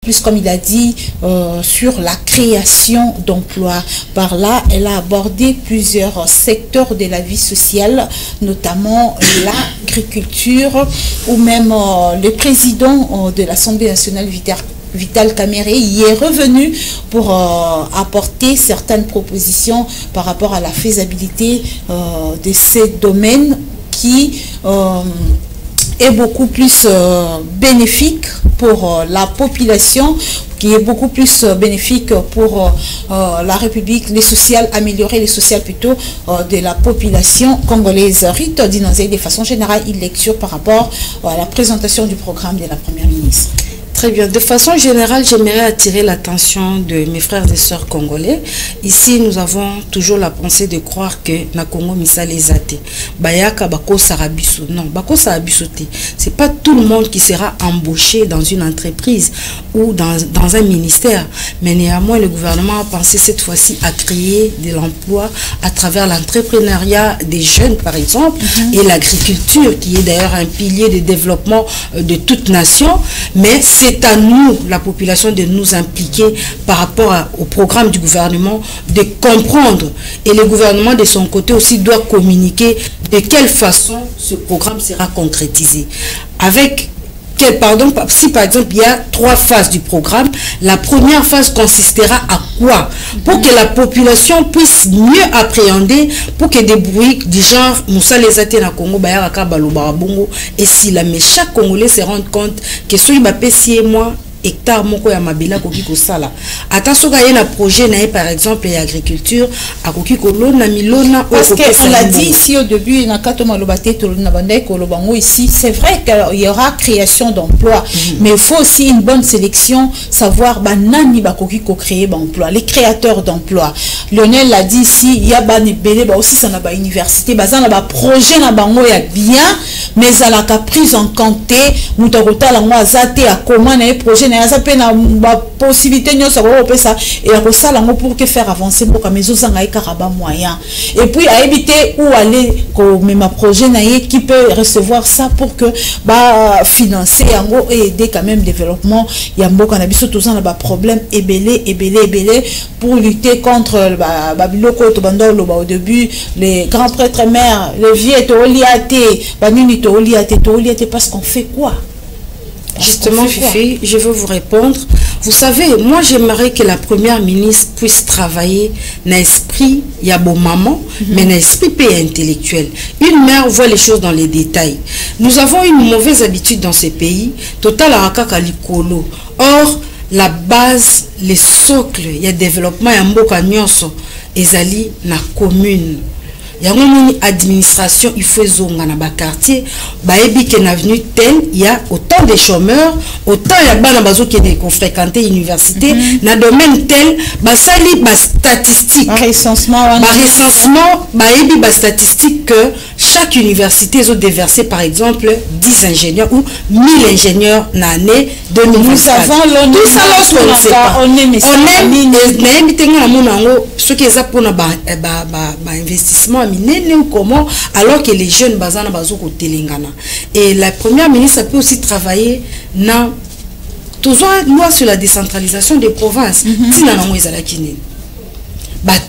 plus, comme il a dit, sur la création d'emplois. Par là, elle a abordé plusieurs secteurs de la vie sociale, notamment l'agriculture, ou même le président de l'Assemblée nationale, Vital Kamerhe, y est revenu pour apporter certaines propositions par rapport à la faisabilité de ces domaines qui est beaucoup plus bénéfique pour la population, qui est beaucoup plus bénéfique pour la République, les sociales, améliorer les sociales plutôt de la population congolaise. Rito Dinanzé, de façon générale, il lecture par rapport à la présentation du programme de la Première ministre. Très bien. De façon générale, j'aimerais attirer l'attention de mes frères et sœurs congolais. Ici, nous avons toujours la pensée de croire que na Congo misale zate. Bayaka bako sarabiso. Non, bako sarabiso te. C'est pas tout le monde qui sera embauché dans une entreprise ou dans un ministère. Mais néanmoins, le gouvernement a pensé cette fois-ci à créer de l'emploi à travers l'entrepreneuriat des jeunes, par exemple, et l'agriculture, qui est d'ailleurs un pilier de développement de toute nation. Mais c'est à nous, la population, de nous impliquer par rapport au programme du gouvernement, de comprendre. Et le gouvernement, de son côté aussi, doit communiquer de quelle façon ce programme sera concrétisé. Avec si par exemple il y a 3 phases du programme, la première phase consistera à quoi? Pour que la population puisse mieux appréhender, pour que des bruits du genre Moussa les Até na Congo Bayaraka Baloba Bongo, et si chaque Congolais se rend compte que soit il m'a payé moi hectare moko ya mabila koki kosala ata soka ye na projet na par exemple et agriculture akoki kolona milona parce que on l'a dit ici au début na kato malobate to na bandai kolobango ici, c'est vrai qu'il y aura création d'emplois, mais il faut aussi une bonne sélection, savoir banani bakoki ko créer emploi, les créateurs d'emplois. Lionel l'a dit ici, il y a bani belé ba aussi ça na ba université bazana ba projet na bango ya bien, mais à la prise en compte mutarota la moi azate a comment na projet na zape na possibilité nyo ça ça et à ça là pour que faire avancer pour que mes autres en karaba moyen et puis à éviter où aller comme ma projet na qui peut recevoir ça pour que financer yango et aider quand même développement ya mboka na biso tous en ba problème ebelé pour lutter contre babiloko to bandolo au début les grands prêtres mères les vieux to oliaté banini to oliaté parce qu'on fait quoi? Justement, Fifi, je veux vous répondre. Vous savez, moi j'aimerais que la première ministre puisse travailler dans l'esprit, il y a bon maman, mais dans l'esprit intellectuel. Une mère voit les choses dans les détails. Nous avons une mauvaise habitude dans ces pays, total arakaka likolo. Or, la base, les socles, il y a développement, il y a mboka nyonso, ezali na commune. Il y a une administration, il faut zonga na ba quartier, ba ebi que avenue tel, il y a autant de chômeurs, autant il y a bana bazo qui fréquenter l'université, na domaine tel, ba sali ba statistique, recensement, ba ebi ba statistique que chaque université a déversé par exemple 10 ingénieurs ou 1000 ingénieurs na année 2024. Nous avons l'honneur, tout ça lorsqu'on ne sait pas. On aime ce qui est pour investissement comment alors que les jeunes bazana bazoko telengana. Et la première ministre peut aussi travailler dans toujours loi sur la décentralisation des provinces.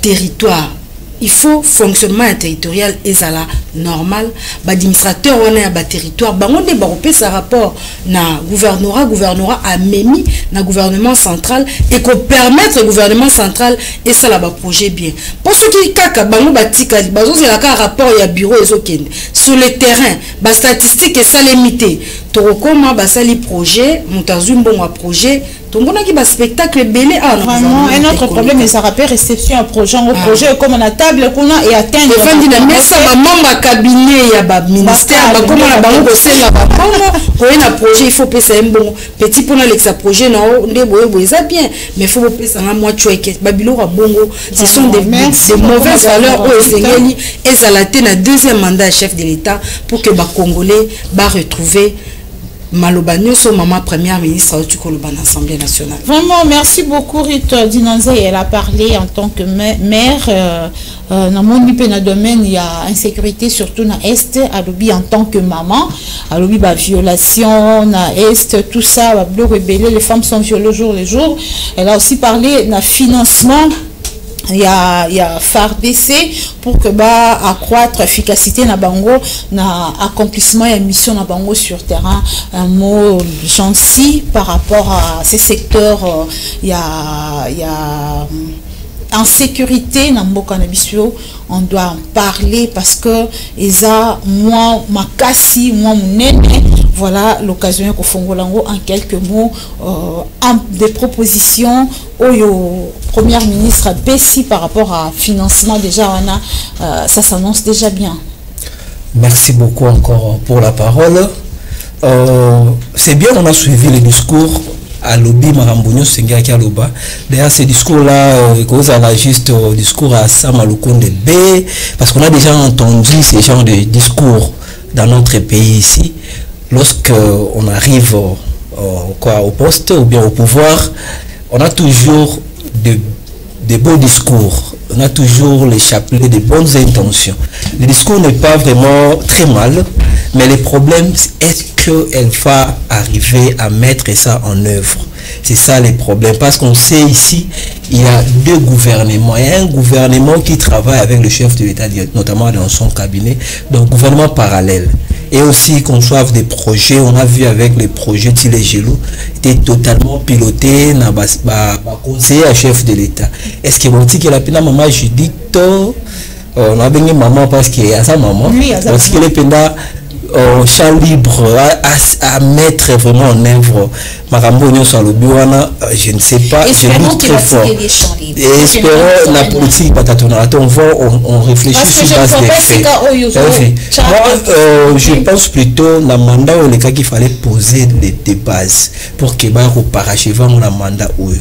Territoire. Il faut fonctionnement territorial ezala normal, administrateur on est à territoire, bango de baropé sa rapport na gouvernorat a memi na gouvernement central et qu'on permettre au gouvernement central et ça là projet bien. Pour ceux qui kaka bango batika bazo c'est la rapport ya bureau ezokende sur le terrain, ba statistique et ça limité. Torokoma basali projet, montazum bon projet on a qui spectacle belé vraiment un autre problème mais ça rappelle réception un projet comme on a table qu'on a et atteindre mais ça maman cabinet ya ba ministère ba comme on a bango c'est là ba pour un projet il faut payer un bon petit pour l'ex projet non ndeboye ça bien mais il faut payer ça moi choueke babilo wa bongo ce sont des mauvaises valeurs au Sengeli et à la tête na deuxième mandat chef de l'État pour que ba congolais ba retrouver malobagno so maman première ministre au Tukoloba à l'Assemblée nationale. Vraiment, merci beaucoup Rita Dinanza. Elle a parlé en tant que mère. Dans mon domaine, il y a insécurité, surtout dans l'Est. Alobi en tant que maman. Alobi, violation, dans l'Est, tout ça, bleu rébellé, les femmes sont violées jour le jour. Elle a aussi parlé d'un financement. Il y a FARDC pour que accroître l'efficacité na bango na accomplissement et mission na bango sur terrain. Un mot gentil par rapport à ces secteurs. Il y a insécurité na mboka na biso, on doit en parler parce que eza moi makasi moi munene. Voilà l'occasion de Fongolango en quelques mots des propositions au Premier ministre Bessi par rapport à financement déjà ça s'annonce déjà bien. Merci beaucoup encore pour la parole. C'est bien, on a suivi le discours à Lobi Marambonio Senga Kialoba. D'ailleurs, ce discours-là, cause à la juste discours à Samaloukonde B, parce qu'on a déjà entendu ce genre de discours dans notre pays ici. Lorsqu'on arrive au poste ou bien au pouvoir, on a toujours de beaux discours, on a toujours les chapelets de bonnes intentions. Le discours n'est pas vraiment très mal, mais le problème est qu'elle va arriver à mettre ça en œuvre. C'est ça le problème, parce qu'on sait ici, il y a deux gouvernements. Il y a un gouvernement qui travaille avec le chef de l'État, notamment dans son cabinet, donc gouvernement parallèle. Et aussi qu'on soit des projets, on a vu avec les projets de Tile Gelou, était totalement piloté par conseiller à chef de l'État. Est-ce que vous dites que la peine maman Judith, on a bien maman parce qu'il y a sa maman, parce que les peines champ libre à mettre vraiment en œuvre Marambo sur le Biwana, je ne sais pas, je doute très fort. Et espérons la politique on réfléchit sur base des faits. Moi, je pense plutôt la mandat où les cas qu'il fallait poser des bases pour que au parachevant la mandat où.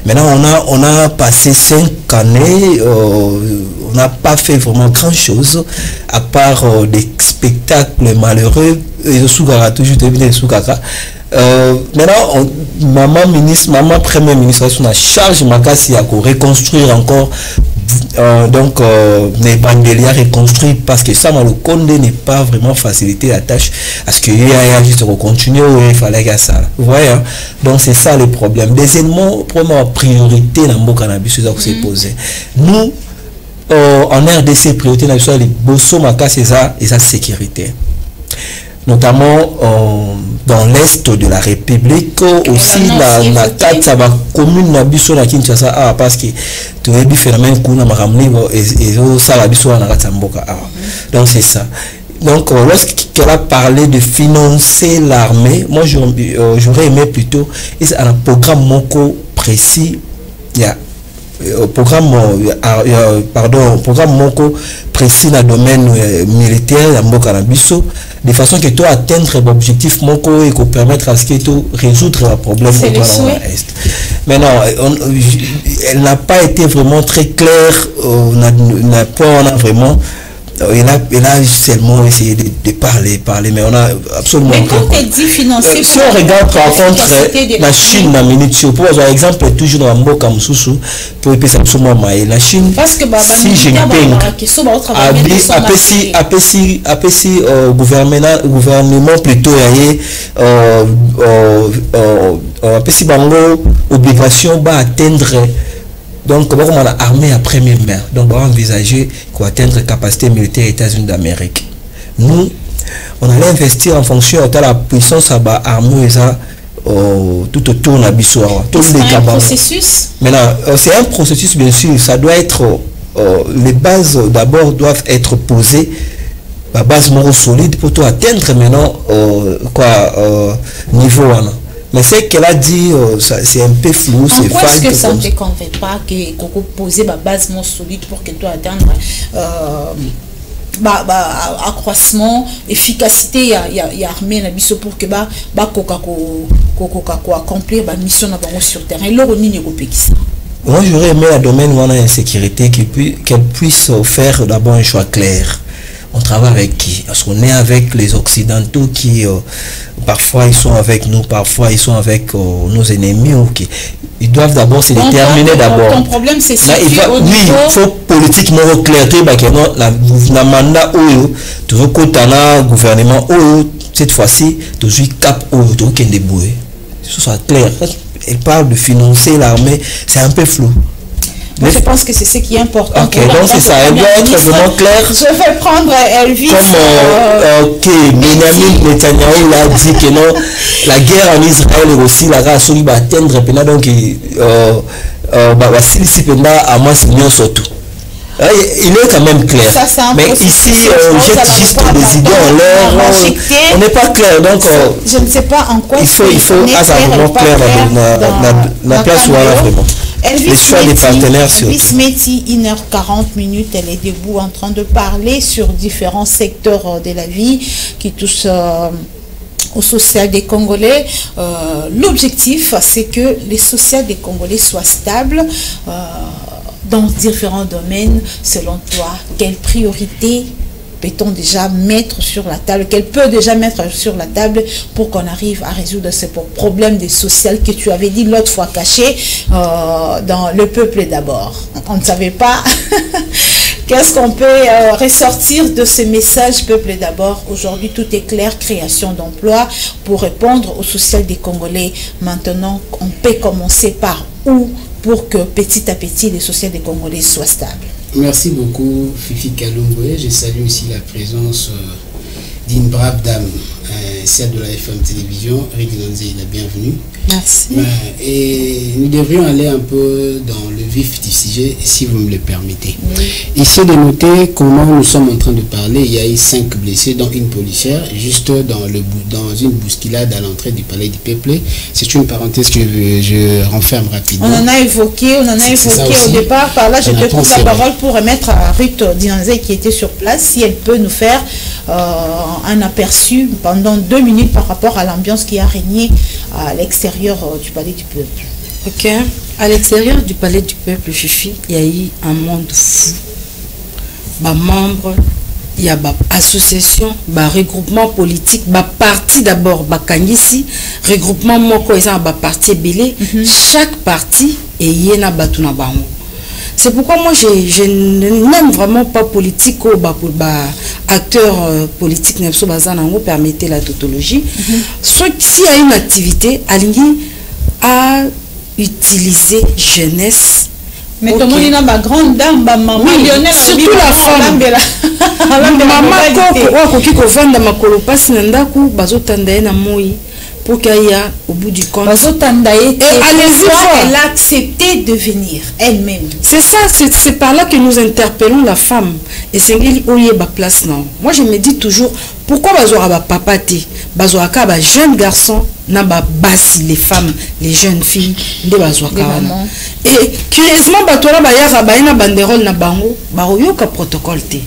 Maintenant on a passé 5 années, on n'a pas fait vraiment grand chose à part des spectacles malheureux et le Sougara toujours devenu Sougara. Maintenant, maman premier ministre son charge Makasi à reconstruire encore donc les bandeliers reconstruire parce que ça le Condé n'est pas vraiment facilité la tâche parce qu'il y a juste continuer il fallait que ça vous voyez hein? Donc c'est ça le problème. Deuxièmement, première priorité dans le cannabis c'est posé nous en RDC priorité nationale les bosso Makasi et sa sécurité, notamment dans l'est de la République, aussi la commune na biso na Kinshasa parce que tu as vu phénomène qu'on a ramené et ça la biso na Katsamboka. Donc c'est ça. Donc lorsqu'elle a parlé de financer l'armée, moi j'aurais aimé plutôt un programme moko précis. Il y a programme moko précis dans le domaine militaire de façon que tu atteindre l'objectif moko et qu'on permettre à ce que tu résoudre le problème de l'Est. Mais non, elle n'a pas été vraiment très claire. On a vraiment il a seulement essayé de parler, mais on a absolument. Mais quand tu dis financer, si on regarde par contre la Chine, la minute, pour exemple, toujours dans Mboka Moussou, pour épée absolument maï, la Chine, si Jinping APC gouvernement plutôt APC Bango, obligation va atteindre. Donc, comment on a armé à première main. Donc, on va envisager qu'on atteindre la capacité militaire des États-Unis d'Amérique. Nous, on allait investir en fonction de la puissance à armée tout autour de la Bissoa. C'est un processus. Maintenant, c'est un processus, bien sûr. Ça doit être. Les bases d'abord doivent être posées. La base moro solide pour tout atteindre maintenant niveau. Mais ce qu'elle a dit, c'est un peu flou, c'est vague. Est-ce que ça ne te convainc pas que Coco poser ma base solide pour que tu atteindre accroissement, efficacité, il y a armée na biso pour que accomplir la mission sur terrain. Moi j'aurais aimé la domaine où on a une sécurité qu'elle puisse faire d'abord un choix clair. On travaille avec qui? Parce qu'on est avec les Occidentaux qui parfois ils sont avec nous, parfois ils sont avec nos ennemis. Okay. Ils doivent d'abord se déterminer d'abord. Ton problème c'est ça. Oui, il faut politiquement clairité la mandat où tu veux qu'au gouvernement où cette fois-ci tu joues cap où tu veux qu'il débrouille. Ce soit clair. Elle parle de financer l'armée, c'est un peu flou. Moi, je pense que c'est ce qui est important. Ok, donc c'est ça, elle doit être vraiment claire. Je vais prendre Elvis. Comme Benjamin Netanyahu l'a dit que non, la guerre en Israël aussi, la race va atteindre, donc à moi c'est bien surtout. Il est quand même clair. Ça, mais ici, on jette juste des idées en l'air. On n'est pas clair. Donc, je ne sais pas en quoi il faut vraiment clair la place où on a vraiment. Les choix des partenaires sur Elvis Meti, 1h40, elle est debout en train de parler sur différents secteurs de la vie qui touchent au social des Congolais. L'objectif, c'est que les social des Congolais soient stables dans différents domaines. Selon toi, quelle priorité peut-on déjà mettre sur la table, qu'elle peut déjà mettre sur la table pour qu'on arrive à résoudre ce problème des social que tu avais dit l'autre fois caché dans le peuple d'abord. On ne savait pas qu'est-ce qu'on peut ressortir de ce message peuple d'abord. Aujourd'hui, tout est clair, création d'emplois pour répondre au social des Congolais. Maintenant, on peut commencer par où pour que petit à petit les social des Congolais soient stables. Merci beaucoup Fifi Kalungwe. Je salue aussi la présence d'une brave dame, celle de la FM Télévision, Régulanze, la bienvenue. Merci. Et nous devrions aller un peu dans le vif du sujet, si vous me le permettez. Oui. Ici de noter comment nous sommes en train de parler. Il y a eu 5 blessés, donc une policière, juste dans une bousculade à l'entrée du palais du peuple. C'est une parenthèse que je renferme rapidement. On en a évoqué au départ. Par là, je te coupe la parole pour remettre à Ruth Dinanzé qui était sur place, si elle peut nous faire un aperçu pendant 2 minutes par rapport à l'ambiance qui a régné à l'extérieur du palais du peuple. Ok. À l'extérieur du palais du peuple, Fifi, il y a eu un monde fou. Membres, il y a association, regroupement politique, parti d'abord, Kangisi, regroupement moko, ils ont parti belé. Chaque parti et yena batuna bango. C'est pourquoi moi je n'aime vraiment pas politique ou acteur politique n'ebso bazanango, permettez la tautologie. S'il y a une activité, Alingi a utilisé jeunesse. Mais tout le monde a ma grande dame, maman, surtout la femme. Maman qui vend ma colopasse nandaku bazotanda na moi. Pour qu'il y ait au bout du compte. Elle a accepté de venir elle-même. C'est ça, c'est par là que nous interpellons la femme. Et c'est une place non. Moi je me dis toujours, pourquoi bazora papa te, bazora ka jeune garçon, na basi les femmes, les jeunes filles, de bazora ka. Et curieusement batola ba yaka ba ina banderole na bango, ba yoka protocole te.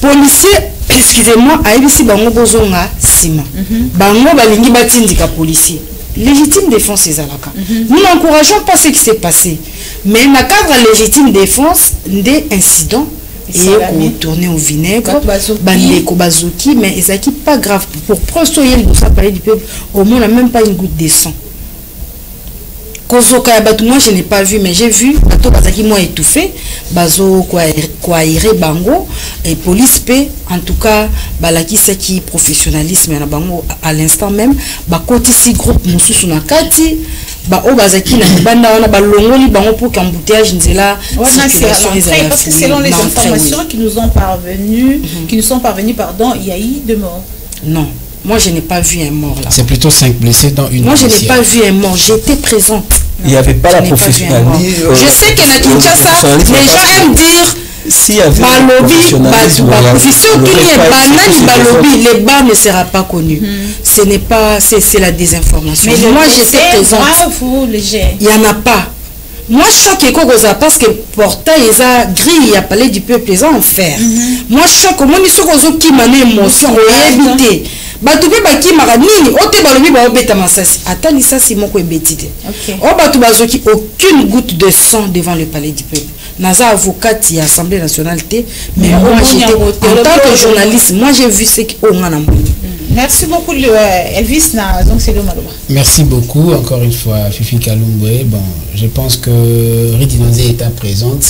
Policier, excusez-moi, aïbisi bango bozonga sima. Bango balingi batindika policier. Légitime défense c'est alaka. Nous n'encourageons pas ce qui s'est passé. Mais dans le cadre de légitime défense, des incidents et tourner au vinaigre, bandeko bazoki, mais ils pas grave. Pour prostoyer le palais du peuple, au moins on n'a même pas une goutte de sang. Moi je n'ai pas vu, mais j'ai vu bato bazaki moi étouffé bazo quoi ire bango et police p en tout cas balaki saki professionnalisme na bango à l'instant même ba koti si groupe mususu na kati ba o bazaki na banda wana ba longoli bango pour qu'embouteillage nzela parce que selon les informations qui nous sont parvenues il y a eu 2 morts. Non. Moi, je n'ai pas vu un mort là. C'est plutôt 5 blessés dans une. Moi, je n'ai pas vu un mort. J'étais présente. Il n'y avait pas la professionnalisme. Je sais que na Kinshasa, les gens aiment dire les bas ne sera pas connu. Ce n'est pas, c'est la désinformation. Mais moi, j'étais présente. Il n'y en a pas. Moi, choc est quoi parce que portail ils a grille à palais du peuple ils ont en fer. Moi, choc moi ni soko qui m'a émotion éviter. Batu be baki maranini ote balobi ba obeta masasi atali sasi moko ebetite. O batu bazoki aucune goutte de sang devant le palais du peuple. Naza avocat et Assemblée nationale mais moi j'étais en tant que journaliste, moi j'ai vu ce qui on a Merci beaucoup, Elvis. Donc, c'est le Maloba. Merci beaucoup, encore une fois, Fifi Kalumbwe. Bon, je pense que Ridinonze étant présente,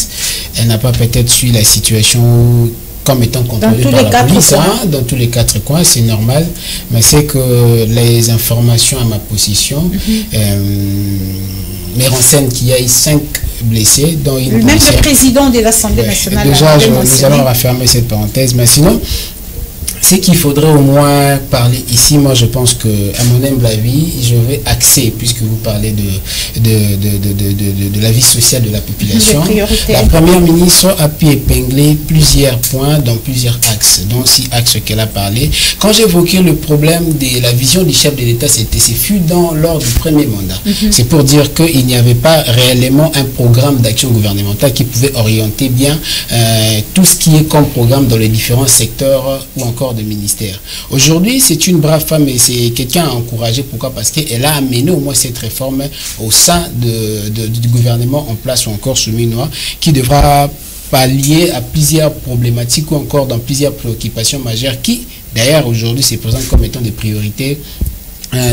elle n'a pas peut-être suivi la situation comme étant contrôlée par la police, dans tous les 4 coins, c'est normal, mais c'est que les informations à ma position me renseignent qu'il y a eu 5 blessés, dont une même le président de l'Assemblée nationale. Déjà, nous allons refermer cette parenthèse, mais sinon, c'est qu'il faudrait au moins parler ici. Moi, je pense que, à mon humble avis, je vais axer, puisque vous parlez de la vie sociale de la population. La première ministre a pu épingler plusieurs points dans plusieurs axes, dont 6 axes qu'elle a parlé. Quand j'évoquais le problème de la vision du chef de l'État, ce fut lors du premier mandat. C'est pour dire qu'il n'y avait pas réellement un programme d'action gouvernementale qui pouvait orienter bien tout ce qui est comme programme dans les différents secteurs ou encore de ministère. Aujourd'hui, c'est une brave femme et c'est quelqu'un à encourager. Pourquoi? Parce qu'elle a amené au moins cette réforme au sein du gouvernement en place ou encore souminois qui devra pallier à plusieurs problématiques ou encore dans plusieurs préoccupations majeures qui, d'ailleurs, aujourd'hui, se présentent comme étant des priorités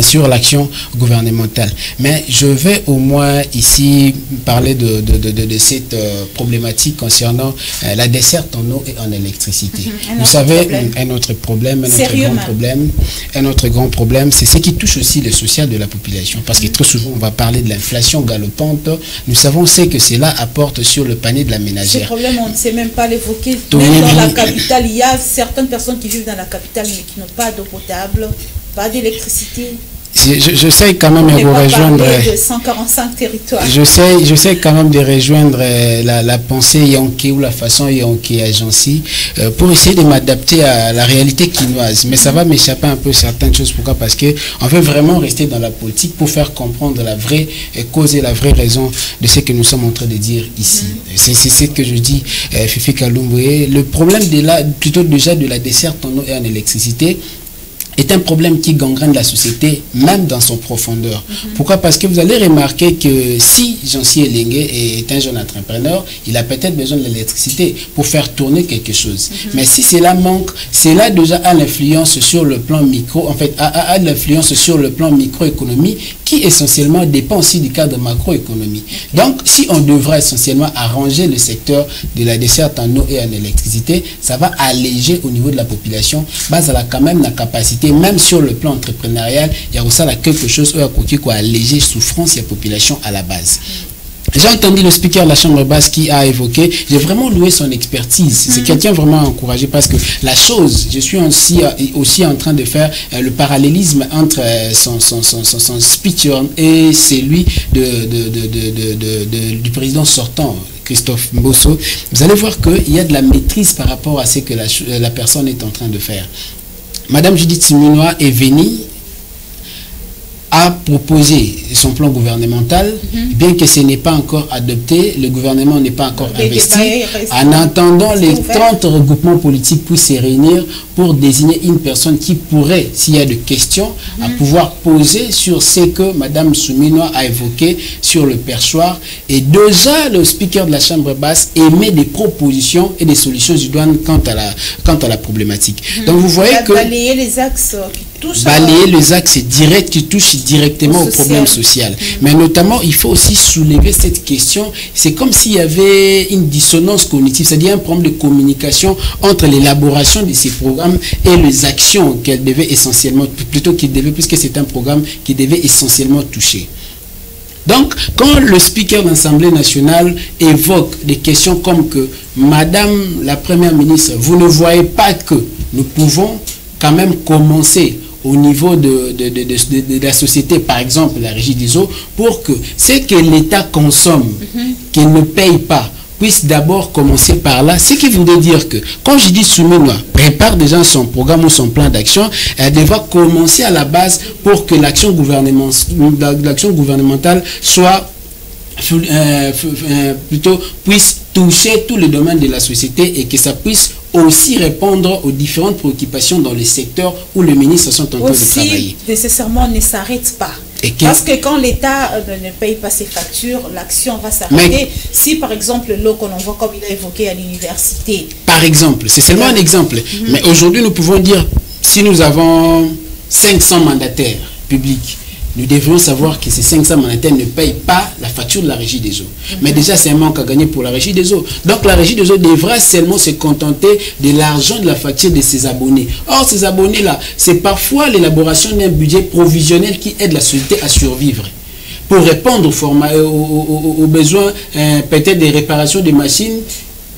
sur l'action gouvernementale. Mais je vais au moins ici parler de cette problématique concernant la desserte en eau et en électricité. Vous savez, un autre grand problème, c'est ce qui touche aussi le social de la population. Parce que très souvent, on va parler de l'inflation galopante. Nous savons ce que cela apporte sur le panier de la ménagère. Ce problème, on ne sait même pas l'évoquer. Même dans la capitale, il y a certaines personnes qui vivent dans la capitale mais qui n'ont pas d'eau potable, pas d'électricité. J'essaie quand même de vous rejoindre. De 145 territoires. J'essaie quand même de rejoindre la pensée Yonké ou la façon Yonké agency pour essayer de m'adapter à la réalité quinoise. Mais ça va m'échapper un peu certaines choses. Pourquoi? Parce que on veut vraiment rester dans la politique pour faire comprendre la vraie cause et la vraie raison de ce que nous sommes en train de dire ici. C'est ce que je dis, Fifi Kalumbwe. Le problème plutôt déjà de la desserte en eau et en électricité est un problème qui gangrène la société, même dans son profondeur. Pourquoi? Parce que vous allez remarquer que si Jancy Elengue est un jeune entrepreneur, il a peut-être besoin de l'électricité pour faire tourner quelque chose. Mais si cela manque, cela déjà a l'influence sur le plan micro, en fait, a l'influence sur le plan microéconomie, qui essentiellement dépend aussi du cadre macroéconomie. Donc, si on devrait essentiellement arranger le secteur de la desserte en eau et en électricité, ça va alléger au niveau de la population, base à la quand même la capacité, même sur le plan entrepreneurial, il y a aussi quelque chose qui a allégé souffrance de la population à la base. J'ai entendu le speaker de la Chambre basse qui a évoqué, j'ai vraiment loué son expertise. C'est quelqu'un vraiment encouragé parce que la chose, je suis aussi en train de faire le parallélisme entre son speech et celui du président sortant, Christophe Mbosso. Vous allez voir qu'il y a de la maîtrise par rapport à ce que la personne est en train de faire. Madame Judith Suminwa est venue a proposé son plan gouvernemental, bien que ce n'est pas encore adopté, le gouvernement n'est pas encore investi. En attendant, les 30 regroupements politiques puissent se réunir pour désigner une personne qui pourrait, s'il y a des questions, à pouvoir poser sur ce que Mme Suminwa a évoqué sur le perchoir. Et déjà, le speaker de la Chambre basse émet des propositions et des solutions idoines quant à la problématique. Donc vous voyez que... Balayer les axes qui touchent... Balayer les axes directs qui touchent directement au problème social. Mais notamment, il faut aussi soulever cette question. C'est comme s'il y avait une dissonance cognitive, c'est-à-dire un problème de communication entre l'élaboration de ces programmes et les actions qu'elle devait essentiellement, puisque c'est un programme qui devait essentiellement toucher. Donc, quand le speaker de l'Assemblée nationale évoque des questions comme que Madame la Première ministre, vous ne voyez pas que nous pouvons quand même commencer au niveau de la société, par exemple la régie des eaux, pour que ce que l'État consomme, qu'il ne paye pas, puisse d'abord commencer par là. Ce qui voudrait dire que, quand je dis Suminwa prépare déjà son programme ou son plan d'action, elle devra commencer à la base pour que l'action gouvernementale soit plutôt puisse toucher tous les domaines de la société et que ça puisse aussi répondre aux différentes préoccupations dans les secteurs où les ministres sont en train de travailler. Nécessairement ne s'arrête pas. Parce que quand l'État ne paye pas ses factures, l'action va s'arrêter. Si par exemple l'eau qu'on envoie, comme il a évoqué à l'université. Par exemple, c'est seulement un exemple. Mais aujourd'hui nous pouvons dire, si nous avons 500 mandataires publics, nous devrions savoir que ces 500 mandataires ne payent pas la facture de la régie des eaux. Mais déjà, c'est un manque à gagner pour la régie des eaux. Donc, la régie des eaux devra seulement se contenter de l'argent de la facture de ses abonnés. Or, ces abonnés-là, c'est parfois l'élaboration d'un budget provisionnel qui aide la société à survivre. Pour répondre aux besoins, peut-être des réparations des machines,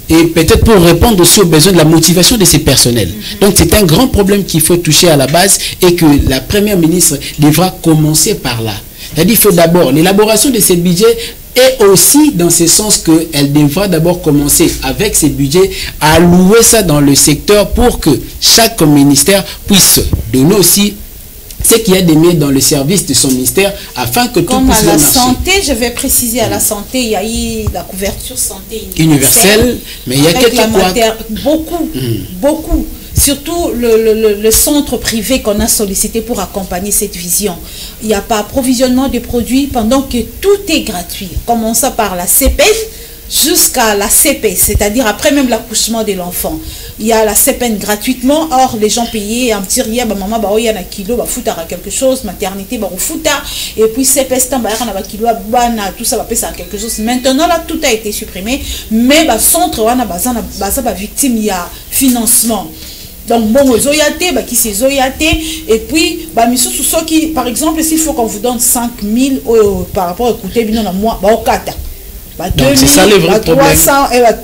et peut-être pour répondre aussi aux besoins de la motivation de ces personnels. Donc c'est un grand problème qu'il faut toucher à la base et que la première ministre devra commencer par là. C'est-à-dire qu'il faut d'abord l'élaboration de ces budgets et aussi dans ce sens qu'elle devra d'abord commencer avec ces budgets à allouer ça dans le secteur pour que chaque ministère puisse donner aussi ce qu'il y a de mieux dans le service de son ministère afin que tout puisse marcher. Comme à la santé, je vais préciser, à la santé, il y a eu la couverture santé universelle, mais il y a quelques beaucoup. Surtout le centre privé qu'on a sollicité pour accompagner cette vision. Il n'y a pas approvisionnement de produits pendant que tout est gratuit. Commençant par la CPF jusqu'à la CP, c'est-à-dire après même l'accouchement de l'enfant. Il y a la CPN gratuitement, or les gens payaient un petit rien, maman, il y a un kilo, fouta quelque chose, maternité, fouta, et puis CPS, tout ça va quelque chose. Maintenant, là, tout a été supprimé, mais centre, victime, il y a financement. Donc, bon, qui c'est zoyate, et puis, qui, par exemple, s'il faut qu'on vous donne 5 000 par rapport à écouter, à moi, c'est ça le vrai problème.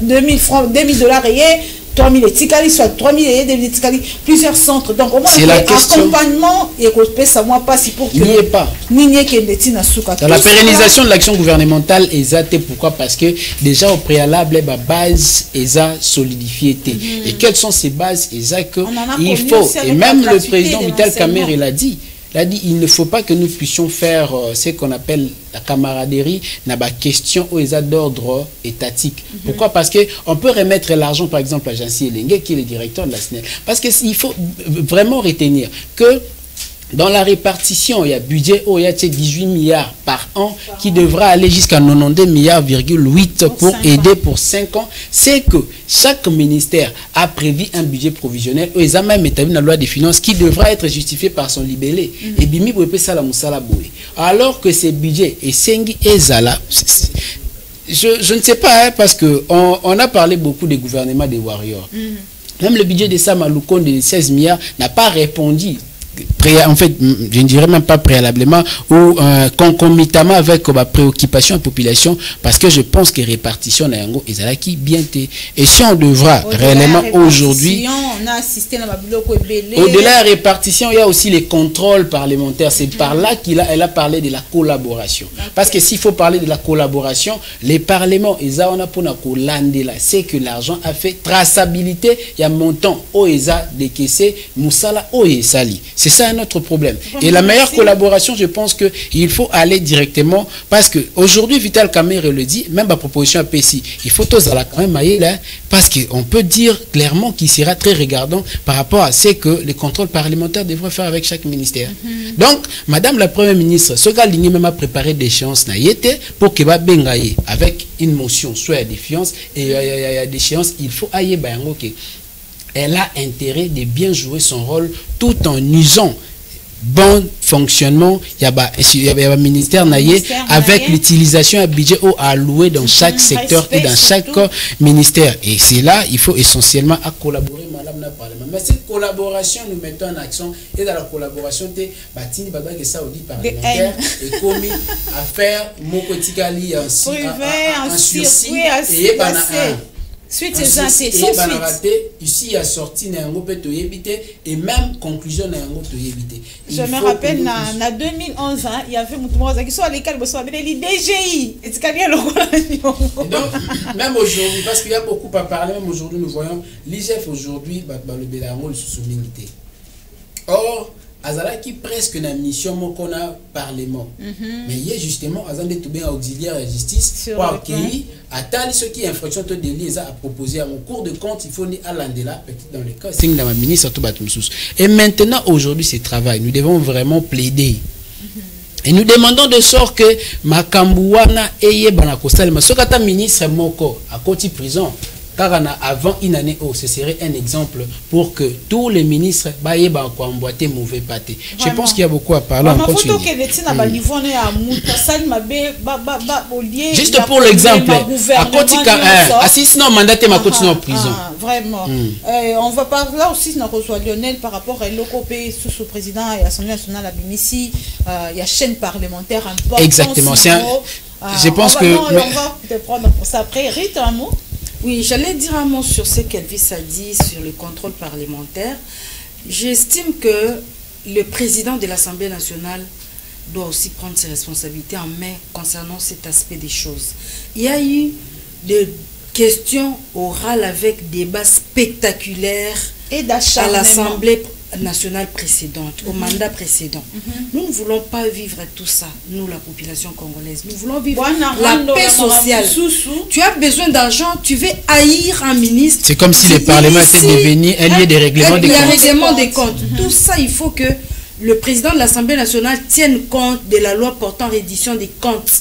2000 francs, 2000 dollars et 3000 etikali, soit 3000 et 2000 etikali, plusieurs centres. Donc, au moins, l'accompagnement et que ça moi pas si pour que. N'y est pas. Dans la pérennisation de l'action gouvernementale, exact. Pourquoi? Parce que déjà au préalable, la base est solidifiée. Et quelles sont ces bases exactes? Il faut, et même le président Vital Kamerhe l'a dit. Il a dit il ne faut pas que nous puissions faire ce qu'on appelle la camaraderie n'a pas question aux d'ordre étatique. Pourquoi? Parce qu'on peut remettre l'argent par exemple à Jancy Elengue qui est le directeur de la SNEL. Parce qu'il faut vraiment retenir que dans la répartition, il y a budget il y a 18 milliards par an qui devra aller jusqu'à 92,8 milliards pour aider pour 5 ans. C'est que chaque ministère a prévu un budget provisionnel. Ils ont même établi la loi des finances qui devra être justifié par son libellé. Et bimi boepe sala musala boue. Alors que ces budgets et sengi et zala, je ne sais pas parce que on a parlé beaucoup des gouvernements des warriors. Même le budget de Samalouko de 16 milliards n'a pas répondu. En fait, je ne dirais même pas préalablement ou concomitamment avec ma préoccupation de la population, parce que je pense que répartition n'a qui bien été. Et si on devra réellement aujourd'hui, on a assisté à au-delà de la répartition, il y a aussi les contrôles parlementaires. C'est par là qu'elle a parlé de la collaboration. Parce que s'il faut parler de la collaboration, les parlements, c'est que l'argent a fait traçabilité, il y a montant OESA décaissé, Moussala OESali. C'est ça notre problème. Et la meilleure collaboration, je pense qu'il faut aller directement, parce qu'aujourd'hui, Vital Kamerhe le dit, même la proposition à PSI, il faut tous à la quand même là, parce qu'on peut dire clairement qu'il sera très regardant par rapport à ce que les contrôles parlementaires devraient faire avec chaque ministère. Donc, Madame la Première ministre, ce gars ligné même a préparé des échéances pour que va bengaye avec une motion soit à défiance et à déchéance, il faut ailler elle a intérêt de bien jouer son rôle tout en usant bon fonctionnement. Il y a un ministère avec l'utilisation d'un budget alloué dans chaque secteur et dans chaque ministère. Et c'est là, il faut essentiellement à collaborer, Madame la Parlement. Mais cette collaboration, nous mettons en action et dans la collaboration, Batini Babak Saoudi parlementaire et commis à faire Mokotikali en sursis et suite ici il y a sorti et même conclusion je me rappelle en 2011 il y avait qui sont à l'école les DGI donc même aujourd'hui parce qu'il y a beaucoup à parler, même aujourd'hui nous voyons l'IGF aujourd'hui le Bélarmo sous l'unité. Or Azalaki presque une mission qu'on a parlement. Mais il y a justement Azandé tout bien auxiliaire de justice pour accueillir à ce qui est infraction de délit à proposer à mon cours de compte, il faut ni à l'andela petit dans les cas c'est dans ma ministre tout batumsus. Et maintenant aujourd'hui c'est travail, nous devons vraiment plaider. Et nous demandons de sorte que Makambouana eye bana kostal ma sokata ministre moko à côté prison car avant une année, ce serait un exemple pour que tous les ministres emboîter mauvais pâté. Je pense qu'il y a beaucoup à parler. Juste pour l'exemple, à Kotika, sinon mandaté ma continue en prison. Vraiment. On va parler là aussi de Lionel par rapport à l'OCOP sous président et l'Assemblée nationale à Bimissi. Il y a chaîne parlementaire importante. Exactement. Je pense que. On va te prendre pour ça après. Rite, un mot. Oui, j'allais dire un mot sur ce qu'Elvis a dit sur le contrôle parlementaire. J'estime que le président de l'Assemblée nationale doit aussi prendre ses responsabilités en main concernant cet aspect des choses. Il y a eu des questions orales avec débat spectaculaires et à l'Assemblée nationale précédente, au mandat précédent. Nous ne voulons pas vivre tout ça, nous la population congolaise. Nous voulons vivre la paix sociale. Tu as besoin d'argent, tu veux haïr un ministre. C'est comme si le Parlement était devenu un lieu de règlement des comptes. Tout ça, il faut que le président de l'Assemblée nationale tienne compte de la loi portant reddition des comptes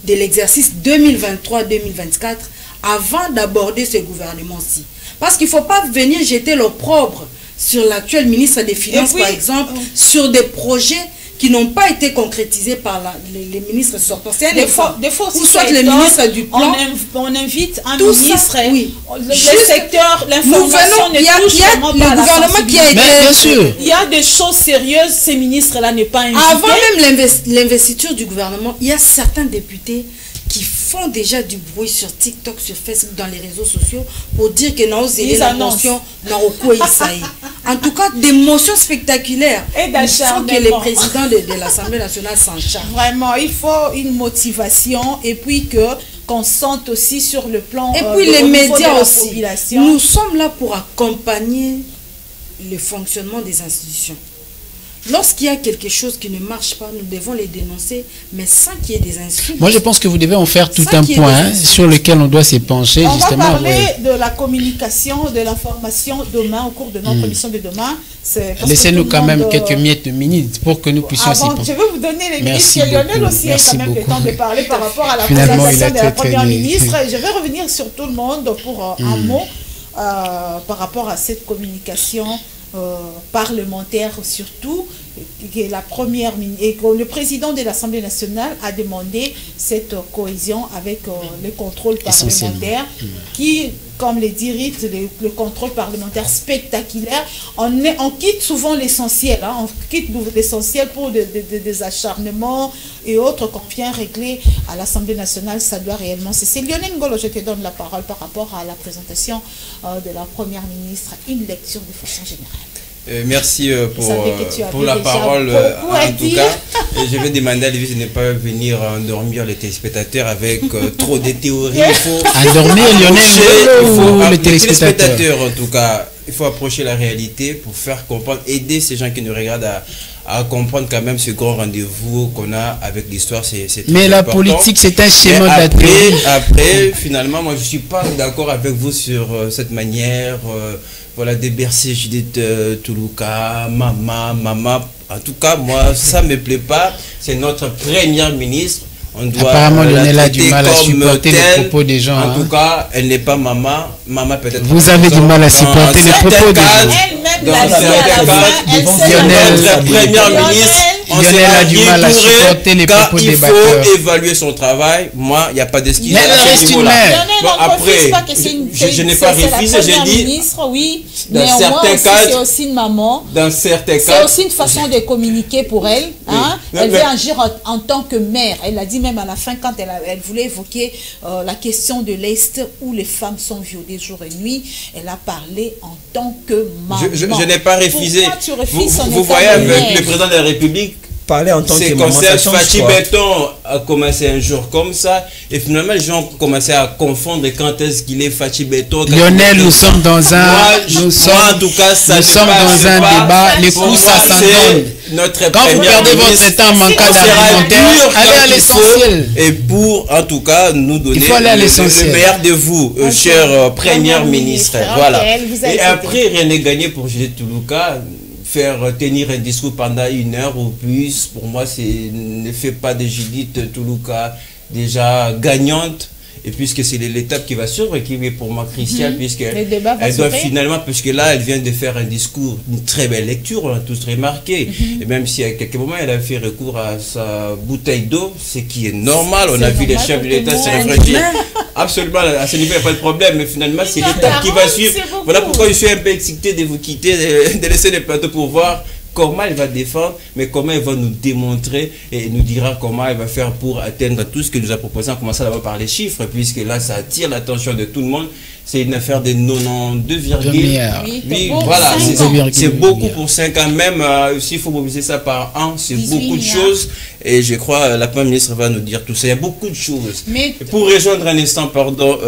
de l'exercice 2023-2024 avant d'aborder ce gouvernement-ci. Parce qu'il ne faut pas venir jeter l'opprobre sur l'actuel ministre des Finances, par exemple, sur des projets qui n'ont pas été concrétisés par les ministres sortants. Des fois ou soit le ministre du plan. On invite un ministre, le secteur, l'information ne touche vraiment pas à la gouvernement qui a été... Bien sûr. Il y a des choses sérieuses, ces ministres-là n'est pas invités. Avant même l'investiture du gouvernement, il y a certains députés qui font déjà du bruit sur TikTok, sur Facebook, dans les réseaux sociaux, pour dire que nous avons la motion en tout cas, des motions spectaculaires. Et il faut que le président de l'Assemblée nationale s'en charge. Vraiment, il faut une motivation et puis qu'on sente aussi sur le plan et puis les médias aussi. Nous sommes là pour accompagner le fonctionnement des institutions. Lorsqu'il y a quelque chose qui ne marche pas, nous devons les dénoncer, mais sans qu'il y ait des insultes. Moi, je pense que vous devez en faire tout un point sur lequel on doit se pencher. On va parler de la communication, de l'information demain, au cours de notre émission de demain. Laissez-nous quand même quelques miettes de minutes pour que nous puissions s'y pencher. Je vais vous donner les minutes. Lionel aussi a quand même le temps de parler par rapport à la présentation de la première ministre. Je vais revenir sur tout le monde pour un mot par rapport à cette communication parlementaire surtout, que la première et que le président de l'Assemblée nationale a demandé cette cohésion avec le contrôle parlementaire qui, comme le dit Rite, le contrôle parlementaire spectaculaire, on quitte souvent l'essentiel, on quitte l'essentiel pour des acharnements et autres qu'on vient régler à l'Assemblée nationale. Ça doit réellement cesser. Lionel Ngolo, je te donne la parole par rapport à la présentation de la première ministre, une lecture de façon générale. Merci pour la parole en tout cas. Et je vais demander à Lévis de ne pas venir endormir les téléspectateurs avec trop de théories. Il faut endormir Lionel, les téléspectateurs en tout cas. Il faut approcher la réalité pour faire comprendre, aider ces gens qui nous regardent à comprendre quand même ce grand rendez-vous qu'on a avec l'histoire. Mais la politique, c'est un schéma d'atelier. Après, finalement, moi je ne suis pas d'accord avec vous sur cette manière. Voilà, débercer Judith Toulouka, maman. En tout cas, moi, ça ne me plaît pas. C'est notre première ministre. On doit apparemment, Lionel a du mal à supporter les propos des gens. En tout cas, elle n'est pas maman. Maman peut-être. Vous avez du mal à supporter les propos des gens. Dans certains cas, notre première ministre, Lionel a du mal à supporter les propos des batteurs. Il faut évaluer son travail. Moi, il n'y a pas d'excuse. Mais après, je n'ai pas refusé. J'ai dit, oui, dans certains cas, c'est aussi une maman. Dans certains cas, c'est aussi une façon de communiquer pour elle. Hein? Elle veut agir en tant que mère. Elle l'a dit même à la fin quand elle voulait évoquer la question de l'Est où les femmes sont violées jour et nuit. Elle a parlé en tant que maman. Je n'ai pas refusé. Vous voyez avec le président de la République, parler en tant que maman. C'est comme ça, Fachi Béton a commencé un jour comme ça, et finalement les gens ont commencé à confondre quand est-ce qu'il est Fachi Béton. Lionel, nous sommes dans un, nous sommes dans un débat, les coups ça s'entend. Quand vous perdez votre temps en manquant d'argumentaire, allez à l'essentiel. Et pour, en tout cas, nous donner le meilleur de vous, chère première ministre. Voilà. Et après, rien n'est gagné pour Judith Toulouka. Faire tenir un discours pendant 1 heure ou plus, pour moi, ne fait pas de Judith Toulouka déjà gagnante. Et puisque c'est l'étape qui va suivre et qui est pour moi cruciale, puisqu'elle doit finalement, puisque là, elle vient de faire un discours, une très belle lecture, on l'a tous remarqué. Et même si à quelques moments, elle a fait recours à sa bouteille d'eau, ce qui est normal. On a vu les chefs de l'État se réfléchir. Absolument, à ce niveau, il n'y a pas de problème. Mais finalement, c'est l'étape qui va suivre. Voilà pourquoi je suis un peu excité de vous quitter, de laisser le plateau pour voir comment elle va défendre, mais comment elle va nous démontrer et nous dira comment elle va faire pour atteindre tout ce que nous a proposé, en commençant d'abord par les chiffres, puisque là, ça attire l'attention de tout le monde. C'est une affaire de 92,8. Oui, voilà, c'est beaucoup pour 5 ans. Même s'il faut mobiliser ça par an, c'est beaucoup de choses. Et je crois la Première ministre va nous dire tout ça. Il y a beaucoup de choses. Mais pour rejoindre un instant, pardon,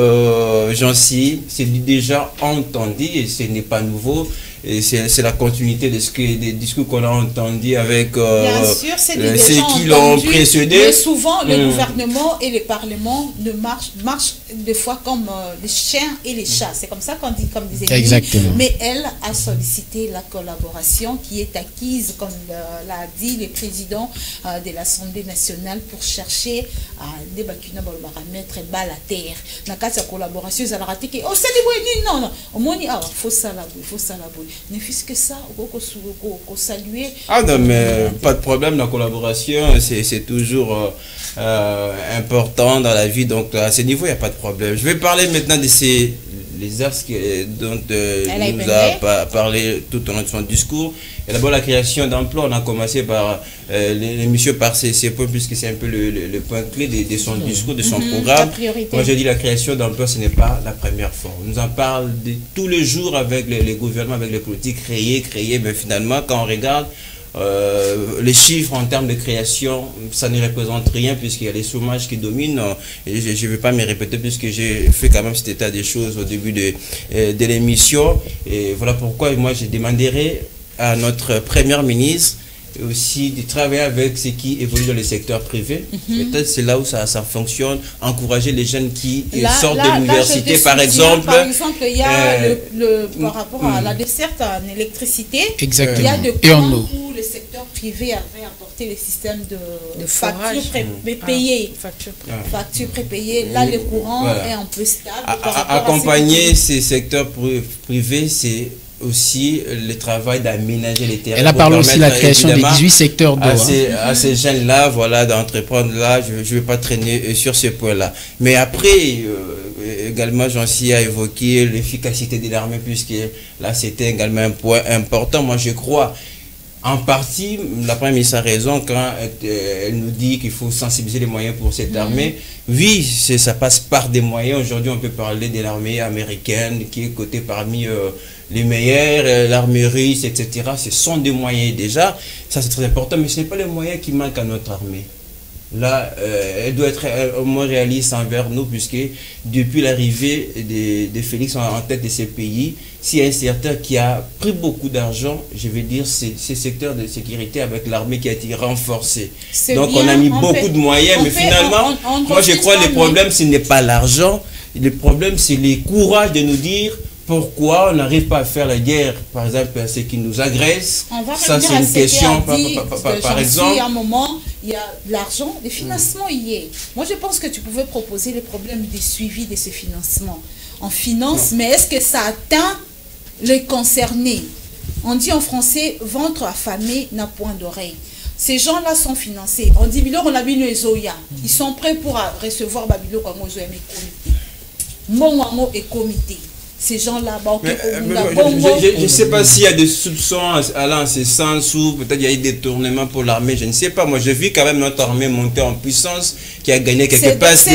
Jean-Cy, c'est déjà entendu et ce n'est pas nouveau. Et c'est la continuité de des discours qu'on a entendus avec ceux qui l'ont précédé. Mais souvent, le gouvernement et le Parlement marchent des fois comme les chiens et les chats. C'est comme ça qu'on dit, comme disait lui. Exactement. Mais elle a sollicité la collaboration qui est acquise, comme l'a dit le président de l'Assemblée nationale, pour chercher à mettre balle à terre. Dans le cas de la collaboration, ils ont raté que, oh, c'est des non, non. Au moins, il faut ça là, il faut ça là. Ne fût-ce que ça, on saluer. Ah non, mais pas de problème, la collaboration, c'est toujours important dans la vie, donc à ce niveau, il n'y a pas de problème. Je vais parler maintenant de les axes dont nous a parlé tout au long de son discours. Et d'abord, la création d'emplois. On a commencé par l'émission par ces points, puisque c'est un peu le point clé de son discours, de son programme. Moi, je dis la création d'emplois, ce n'est pas la première fois. On nous en parle tous les jours avec les gouvernements, avec les politiques, créer, mais finalement, quand on regarde les chiffres en termes de création, ça ne représente rien, puisqu'il y a les chômages qui dominent. Et je ne vais pas me répéter, puisque j'ai fait quand même cet état des choses au début de l'émission. Et voilà pourquoi moi je demanderai à notre première ministre aussi de travailler avec ceux qui évoluent dans le secteur privé. Peut-être c'est là où ça fonctionne. Encourager les jeunes qui sortent de l'université, par exemple. Par exemple, il y a par rapport à la desserte en électricité, exactement. Il y a des points où le secteur privé avait apporté le système de factures prépayées. Factures prépayées. Là, le courant est un peu stable. Accompagner ces secteurs privés, c'est aussi le travail d'aménager les terrains. Elle a parlé aussi de la création des 18 secteurs d'eau. À ces jeunes-là, voilà, d'entreprendre là, je ne vais pas traîner sur ce point-là. Mais après, également, Jean-Cy a évoqué l'efficacité de l'armée, puisque là, c'était également un point important. Moi, je crois, en partie, la Première ministre a raison quand elle nous dit qu'il faut sensibiliser les moyens pour cette armée. Oui, ça passe par des moyens. Aujourd'hui, on peut parler de l'armée américaine qui est cotée parmi les meilleurs, l'armée russe, etc. Ce sont des moyens déjà. Ça, c'est très important, mais ce n'est pas les moyens qui manquent à notre armée. Là, elle doit être au moins réaliste envers nous, puisque depuis l'arrivée de Félix en tête de ces pays, s'il y a un secteur qui a pris beaucoup d'argent, je vais dire, c'est ce secteur de sécurité avec l'armée qui a été renforcée. Donc on a mis beaucoup de moyens, mais finalement, moi je crois que le problème, ce n'est pas l'argent, le problème c'est le courage de nous dire pourquoi on n'arrive pas à faire la guerre, par exemple, à ceux qui nous agressent. Ça, c'est une question, par exemple. À un moment, il y a l'argent, le financement y est. Moi, je pense que tu pouvais proposer les problèmes de suivi de ce financement. On finance, mais est-ce que ça atteint les concernés? On dit en français, ventre affamé n'a point d'oreille. Ces gens-là sont financés. On dit, on a vu les Zoya. Ils sont prêts pour recevoir Babylon comme aux Zoya, mais comité. Mon et comité. Ces gens-là, je ne sais pas s'il y a des soupçons allant en ce sens, ou peut-être il y a eu des détournements pour l'armée, je ne sais pas. Moi, je vis quand même notre armée monter en puissance, qui a gagné quelques places,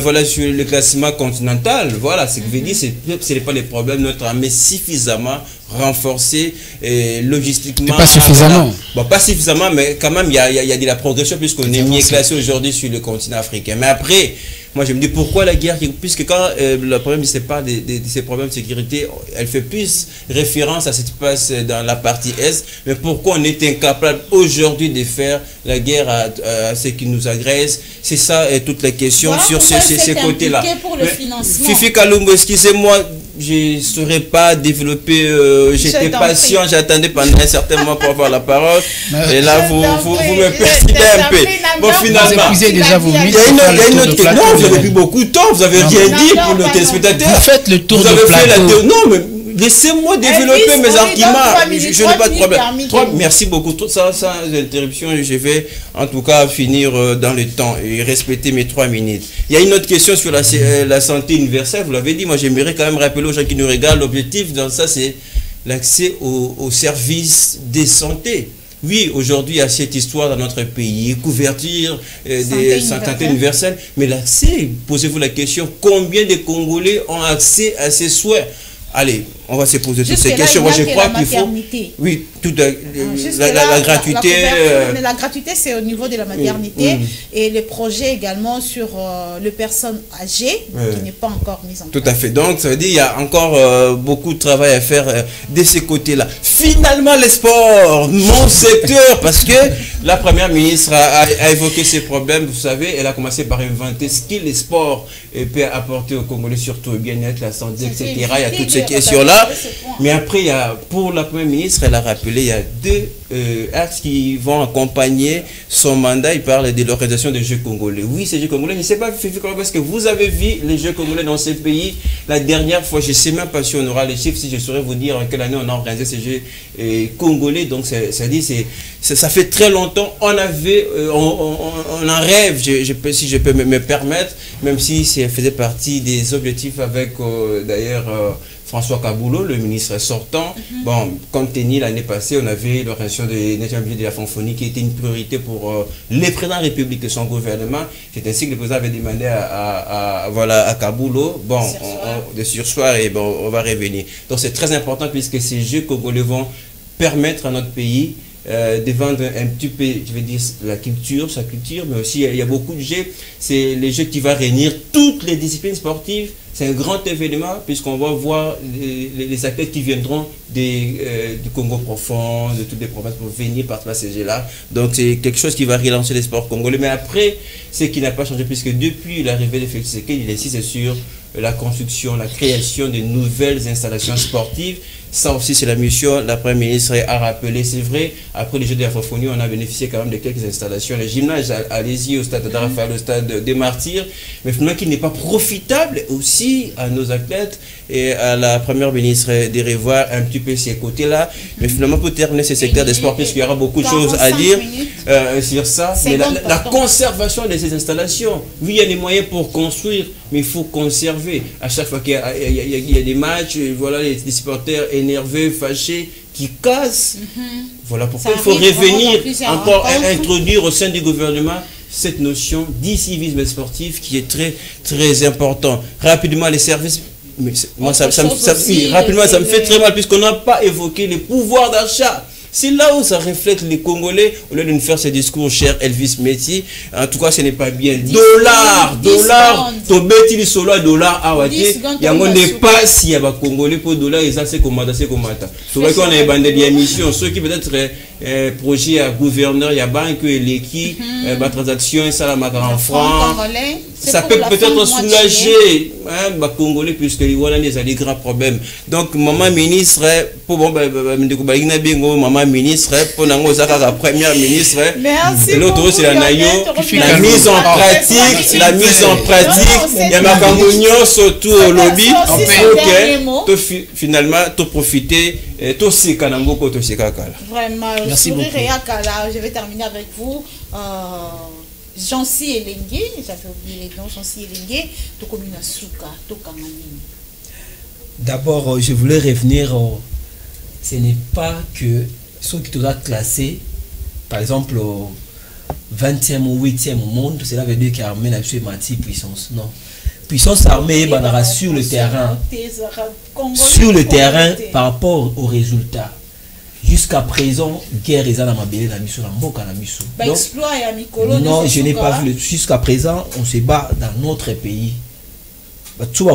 voilà, sur le classement continental. Voilà, ce que je veux dire, ce n'est pas le problème. Notre armée suffisamment renforcée logistiquement. Pas suffisamment. Bon, pas suffisamment, mais quand même, il y a de la progression, puisqu'on est mieux classé aujourd'hui sur le continent africain. Mais après, moi, je me dis pourquoi la guerre, puisque quand le problème, c'est pas de ces problèmes de sécurité, elle fait plus référence à ce qui passe dans la partie Est, mais pourquoi on est incapable aujourd'hui de faire la guerre à ceux qui nous agressent? C'est ça toute la question sur ces côtés-là. Pour le financement. Fifi Kalumbo, excusez-moi je ne saurais pas développer, j'étais patient, j'attendais pendant un certain moment pour avoir la parole, et là vous me persidez un peu. Bon, finalement, vous épuisez déjà vos minutes. Il y a une autre question. Non, vous avez pris beaucoup de temps, vous avez rien dit pour le téléspectateur. Vous faites le tour vous de avez fait la plateau. Non, mais laissez-moi développer mes arguments. Je n'ai pas de problème. Merci beaucoup. Tout ça, sans interruption, je vais en tout cas finir dans le temps et respecter mes 3 minutes. Il y a une autre question sur la santé universelle. Vous l'avez dit, moi j'aimerais quand même rappeler aux gens qui nous regardent, l'objectif dans ça, c'est l'accès aux services de santé. Oui, aujourd'hui, il y a cette histoire dans notre pays, couverture des santé universelle, mais l'accès, posez-vous la question, combien de Congolais ont accès à ces soins? Allez, on va se poser toutes ces questions. Moi, je crois qu'il faut... Oui, toute la gratuité... La gratuité, c'est au niveau de la maternité. Et le projet également sur les personnes âgées, qui n'est pas encore mis en place. Tout à fait. Donc, ça veut dire qu'il y a encore beaucoup de travail à faire de ces côtés-là. Finalement, les sports, mon secteur, parce que la première ministre a évoqué ces problèmes. Vous savez, elle a commencé par inventer ce que les sports peuvent apporter aux Congolais, surtout le bien-être, la santé, etc. Il y a toutes ces questions-là. Mais après, pour la première ministre, elle a rappelé, il y a 2 axes qui vont accompagner son mandat. Il parle de l'organisation des Jeux congolais. Oui, ces Jeux congolais, je ne sais pas, parce que vous avez vu les Jeux congolais dans ces pays. La dernière fois, je ne sais même pas si on aura les chiffres, si je saurais vous dire en quelle année on a organisé ces Jeux congolais. Donc, ça fait très longtemps. On en rêve, si je peux me permettre, même si ça faisait partie des objectifs avec, d'ailleurs, François Kaboulou, le ministre sortant. Bon, compte tenu l'année passée, on avait l'organisation de la francophonie qui était une priorité pour les présidents de la République et son gouvernement. C'est ainsi que le président avait demandé à Kaboulou, bon, de sursoir et bon, on va revenir. Donc c'est très important puisque ces Jeux congolais vont permettre à notre pays de vendre un petit peu, je vais dire, sa culture, mais aussi il y a beaucoup de jeux. C'est les jeux qui vont réunir toutes les disciplines sportives. C'est un grand événement puisqu'on va voir les athlètes qui viendront du Congo profond, de toutes les provinces pour venir participer à ces jeux-là. Donc c'est quelque chose qui va relancer les sports congolais. Mais après, ce qui n'a pas changé puisque depuis l'arrivée de Félix Tshisekedi, il insiste sur la construction, la création de nouvelles installations sportives. Ça aussi, c'est la mission. La Première ministre a rappelé, c'est vrai, après les Jeux de la francophonie, on a bénéficié quand même de quelques installations. Le gymnase, allez-y, au stade d'Arafat, au stade des Martyrs, mais finalement qui n'est pas profitable aussi à nos athlètes et à la Première ministre de revoir un petit peu ces côtés-là. Mais finalement, pour terminer ce secteur des sports, puisqu'il y aura beaucoup de choses à dire sur ça, mais la conservation de ces installations. Oui, il y a des moyens pour construire, mais il faut conserver. À chaque fois qu'il y a des matchs, voilà, les supporters énervés, fâchés, qui cassent. Voilà pourquoi il faut revenir, encore introduire au sein du gouvernement cette notion d'e-civisme sportif qui est très, très important. Rapidement, les services... Mais moi, rapidement, ça me fait très mal puisqu'on n'a pas évoqué les pouvoirs d'achat. C'est là où ça reflète les Congolais, au lieu de nous faire ce discours cher Elvis Messi. En tout cas, ce n'est pas bien. Dollar, tobeti li solo dollar awati. Yango n'est pas si y a Congolais pour dollar et ça c'est comment ça c'est comment ça. C'est vrai qu'on a une bande d'émissions, ceux qui peut-être projet à gouverneur, il y a banque l'équipe, ma transaction ça la en francs. Ça peut peut-être soulager les Congolais puisque voilà les grands problèmes. Donc maman ministre pour maman ministre pour la première ministre. Et l'autre c'est la nayo, la mise en pratique, il y a ma campagne surtout au lobby pour finalement tout profiter tout ce kanambo tout ce kakala. Vraiment. Merci beaucoup. Je vais terminer avec vous. Jansi Elengue, j'avais oublié les noms, Jansi Elengue, Tokomina Souka, Tokamanini. D'abord, je voulais revenir, ce n'est pas que ceux qui doivent classer, par exemple, au 20e ou 8e au monde, cela veut dire qu'armée n'a pas de puissance. Non. Puissance armée, sur le terrain. Sur le terrain, par rapport aux résultats. Jusqu'à présent, guerre est dans ma belle la mission, non, je n'ai pas vu. Jusqu'à présent, on se bat dans notre pays. Cela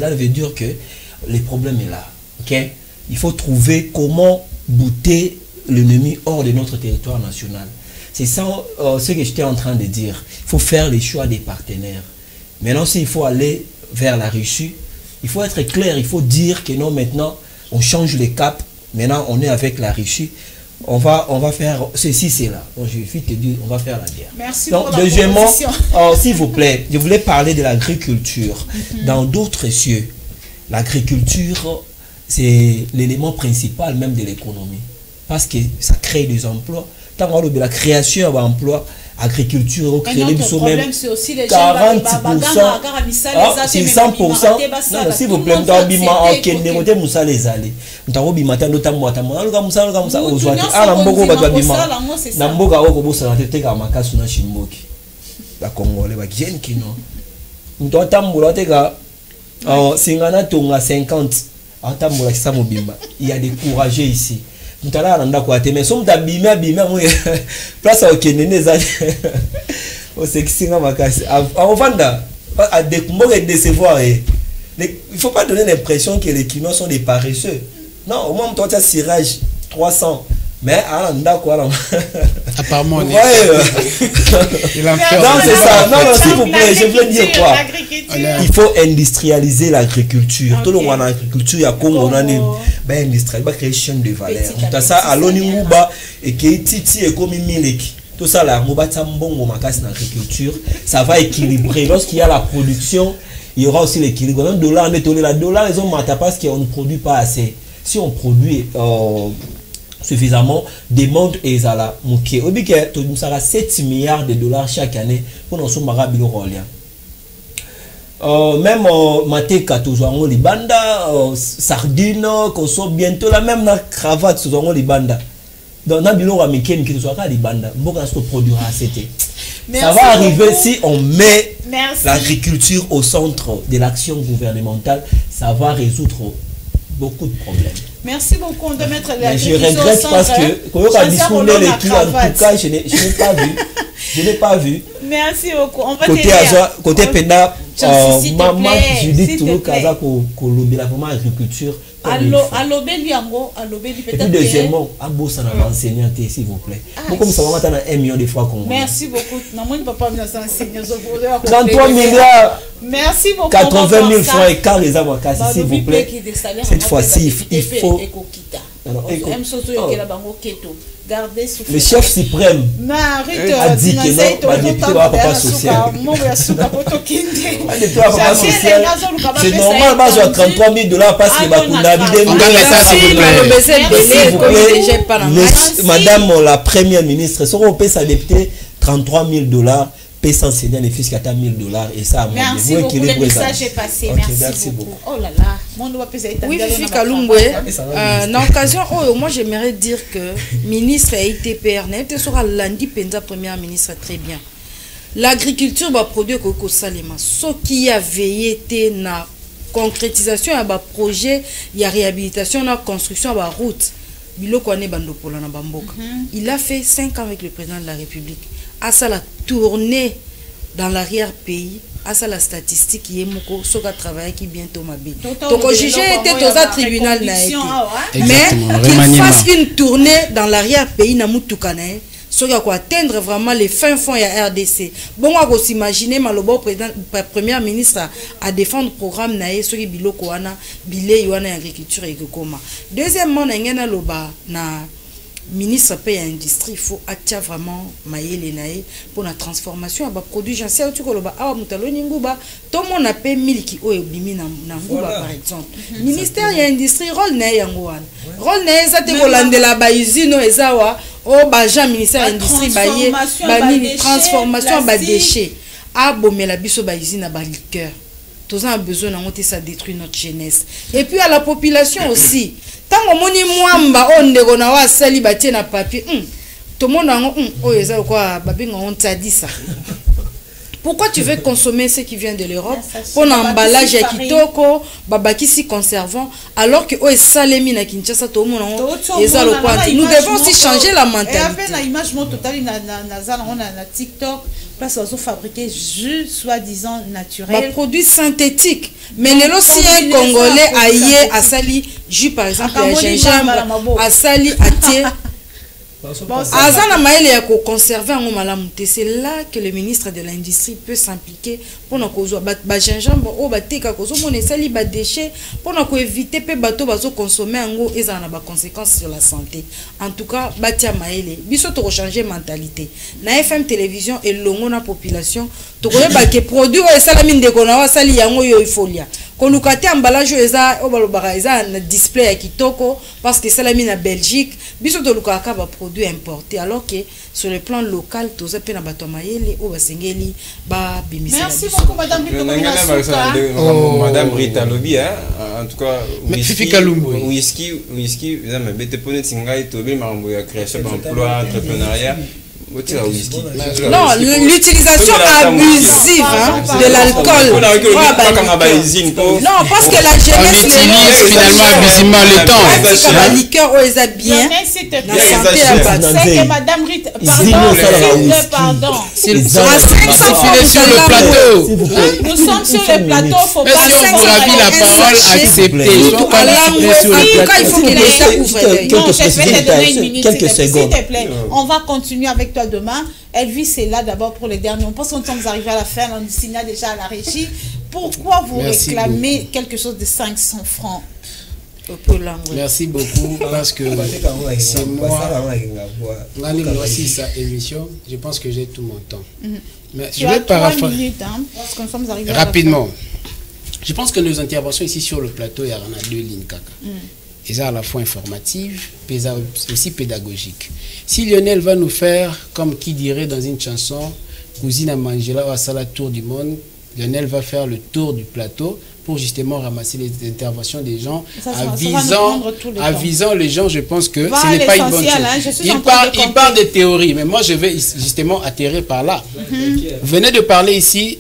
veut dire que le problème est là. Okay? Il faut trouver comment bouter l'ennemi hors de notre territoire national. C'est ça ce que j'étais en train de dire. Il faut faire les choix des partenaires. Maintenant, s'il faut aller vers la Russie, Il faut être clair, il faut dire que non, maintenant, on change les caps. Maintenant, on est avec la Russie. On va faire ceci, c'est là. Donc, je vais te dire, on va faire la guerre. Merci donc, pour la deuxièmement, proposition. s'il vous plaît, je voulais parler de l'agriculture. Dans d'autres cieux, l'agriculture, c'est l'élément principal même de l'économie. Parce que ça crée des emplois. Tant qu'on a de la création d'emplois, agriculture, au créer du sommet, 40%, 600%. Non, s'il vous plaît, nous avons dit que nous allons les aller. Nous avons dit que nous allons il y a des courageux ici. Nous allons mais sommes place au Kenya au sexinga makasi avant à décevoir. Il faut pas donner l'impression que les Kinois sont des paresseux. Non, au moins toi tu as cirage 300 mais apparemment il a fait non c'est ça. Non s'il vous plaît, je veux dire quoi, il faut industrialiser l'agriculture. Tout le monde en agriculture il y a Congo on a industriel va créer chaîne de valeur. Tout ça à l'onimuba et qui titi et comme miliki. Tout ça là, on va tambongo makasi dans l'agriculture, ça va équilibrer. Lorsqu'il y a la production, il y aura aussi l'équilibre. Un dollar, on est tollé la dollar, ils ont maté parce qu'on ne produit pas assez. Si on produit suffisamment, demande et zala mouké. Au bique, nous sera 7 milliards de dollars chaque année pour nous sommes marabilo rolien. Même maté katouzo les banda sardine qu'on soit bientôt la même na cravate sur les banda. Dans un bilan américain qui soit les bandes, beaucoup produira c'était. Ça va arriver si on met l'agriculture au centre de l'action gouvernementale, ça va résoudre beaucoup de problèmes. Merci beaucoup, on doit mettre l'agriculture au centre. Je regrette parce que quand on a discuté les clients, en tout cas, je n'ai pas vu. Je n'ai pas vu. Merci beaucoup. On va côté Penda, maman Judith Toulou Kaza Kolobi, la vraiment agriculture. Allo Beliango, et puis deuxièmement, Abosa n'a enseignant s'il vous plaît. Comme ça, on va 1 million de fois qu'on. Merci beaucoup. Non, moi, papa nous enseigne. 33 milliards. Merci beaucoup. 80 000 francs et quart les avocats, s'il vous plaît. Cette fois-ci, il faut. Le chef suprême a dit que non, député va papa social. C'est normal, moi j'ai 33 000 $, parce que madame la première ministre, si on paie sa députée 33 000 $, paie sans céder les fils qui attendent 1 000 $, et ça, merci beaucoup, le message est passé. Merci beaucoup. Oh là là, oui, Fifi Kalumbwe, dans l'occasion, moi j'aimerais dire que ministre et ITPR, sera lundi Penza première ministre très bien. L'agriculture va produire Koko Salema. Ce qui a veillé na concrétisation à projet, il y a réhabilitation, la construction à route. Il a fait 5 ans avec le président de la République. À ça la tournée dans l'arrière-pays, à ça la statistique qui est moko soka travail qui bientôt m'a bien. Donc au jugé était aux tribunal na été. Mais qu'il fasse une tournée dans l'arrière-pays na mutukane. Ce qui va atteindre vraiment les fins fonds et RDC. Bon, on va s'imaginer, Malobo, président, premier ministre, à défendre le programme naé, ce qui est biloko wana, bilé yoana agriculture et koma. Deuxièmement, na loba na ministre paix et industrie, il faut attirer vraiment maïle naé pour la transformation à produits. J'en sais où loba awa mutalo ninguba, tout le monde a payé miliki o bimi na nguba par exemple. Ministère et industrie rôle naé yangoan. Rôle naé ça te volande la baizino ezawa. Oh, baja ministère industrie baye transformation ba déchets a bomé la biso ba usine ba liqueur. Tous a besoin d'en ça détruit notre jeunesse. Et puis à la population aussi. Tant que moni mwamba on ndeko na wa sali ba tie na papier. Tout le monde oh eza quoi babinga on t'a dit ça. Pourquoi tu veux consommer ce qui vient de l'Europe pour l'emballage à kitoko, babakisi conservant, alors que est salemi na Kinshasa tout le monde nous devons aussi changer la mentalité. Et après la image totale na TikTok, place où fabriquer jus soi-disant naturel. Des produits synthétiques. Mais les si un Congolais aillé à sali jus par exemple à gingembre, à sali à thé. Azana Maël ya ko conserver en malamu te, c'est là que le ministre de l'industrie peut s'impliquer pour na kozo ba gingembre o ba teka kozo mona sali ba déchets pour na ko éviter pe bato bazo consommer ngo ezana na ba conséquences sur la santé. En tout cas batia Maël biso to changer mentalité na FM télévision et longo na population to ko ba ke produit o sala mine de kona wa sali yango yo ifolia kolukate emballage eza obalobaka eza na display ya kitoko parce que ça la mine à Belgique biso to lukaka ba produit importé alors que sur le plan local toza pe na bato Maël o basengeli ba bimisa. Merci beaucoup madame Madame Rita Lobi en tout cas whisky ça me bête ponet singai to be mambo ya création d'emploi entrepreneuriat. Non, l'utilisation abusive de l'alcool. Non, parce que la jeunesse utilise finalement abusivement le temps. La liqueur, ils a bien. C'est que madame Rita, pardon. Sur le plateau. Nous sommes sur le plateau, faut pas. Si on vous ravit la parole, acceptez. Il faut que l'État ouvre l'œil. Non, je vais te donner une minute, s'il te plaît. On va continuer avec toi demain. Elvis est là d'abord pour les derniers. On pense qu'on sommes arrivés à la fin. On signale déjà à la régie. Pourquoi vous réclamez quelque chose de 500 francs? Merci beaucoup parce que c'est moi. Voici sa émission. Je pense que j'ai tout mon temps. Mais je vais paraphraser rapidement. Je pense que nos interventions ici sur le plateau, il y en a deux lignes caca. Ils sont à la fois informatives, mais aussi pédagogiques. Si Lionel va nous faire, comme qui dirait dans une chanson, Cousine Mangela ou Asala Tour du Monde, Lionel va faire le tour du plateau pour justement ramasser les interventions des gens, avisant les gens. Je pense que ce n'est pas une bonne chose. Il parle de théorie, mais moi je vais justement atterrir par là. Vous venez de parler ici